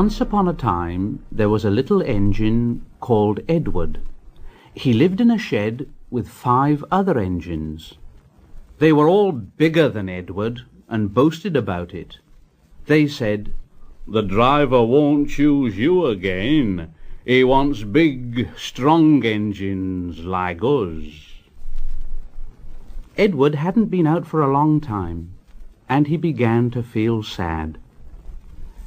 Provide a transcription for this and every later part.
Once upon a time there was a little engine called Edward. He lived in a shed with 5 other engines. They were all bigger than Edward and boasted about it. They said, "The driver won't choose you again. He wants big, strong engines like us." Edward hadn't been out for a long time, and he began to feel sad.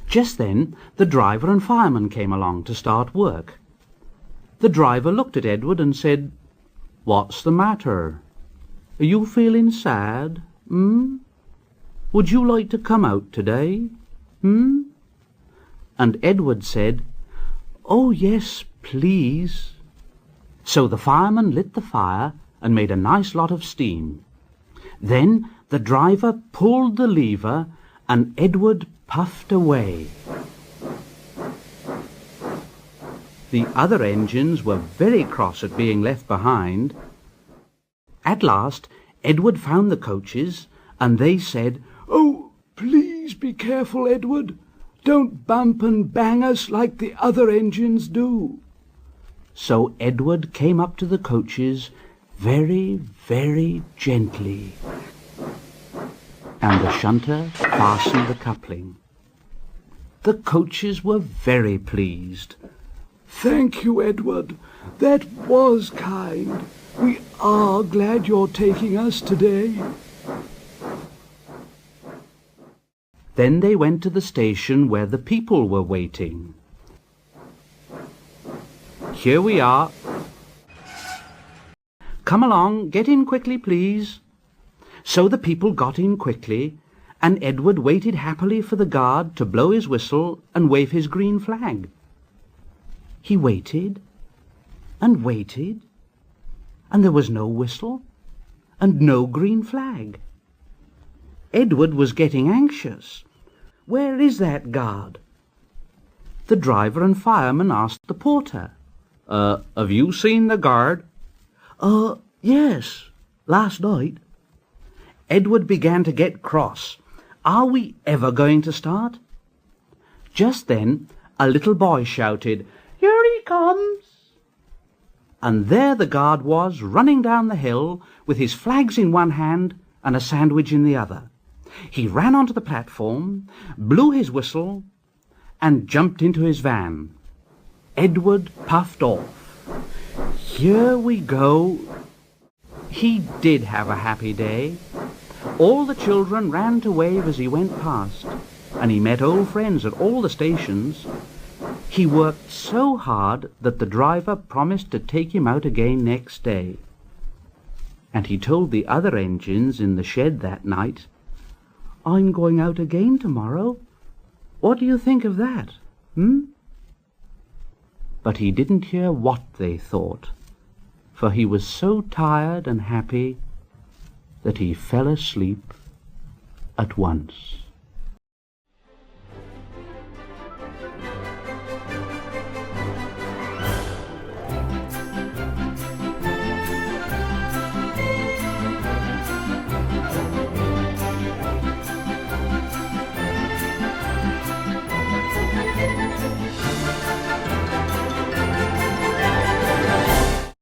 Just then the driver and fireman came along to start work. The driver looked at Edward and said, "What's the matter? Are you feeling sad? Would you like to come out today? And Edward said, "Oh, yes, please." So the fireman lit the fire and made a nice lot of steam. Then the driver pulled the lever and Edward puffed away. The other engines were very cross at being left behind. At last Edward found the coaches, and they said, "Oh, please be careful, Edward. Don't bump and bang us like the other engines do." So Edward came up to the coaches very, very gently, and the shunter fastened the coupling. The coaches were very pleased. "Thank you, Edward. That was kind. We are glad you're taking us today." Then they went to the station where the people were waiting. "Here we are. Come along, get in quickly, please." So the people got in quickly, and Edward waited happily for the guard to blow his whistle and wave his green flag. He waited, and there was no whistle and no green flag. Edward was getting anxious. Where is that guard? The driver and fireman asked the porter, "Have you seen the guard?" Yes, last night." Edward began to get cross. Are we ever going to start? Just then a little boy shouted, "Here he comes!" And there the guard was, running down the hill with his flags in one hand and a sandwich in the other. He ran onto the platform, blew his whistle, and jumped into his van. Edward puffed off. Here we go. He did have a happy day. All the children ran to wave as he went past, and he met old friends at all the stations. He worked so hard that the driver promised to take him out again next day. And he told the other engines in the shed that night, "I'm going out again tomorrow. What do you think of that, But he didn't hear what they thought, for he was so tired and happy that he fell asleep at once.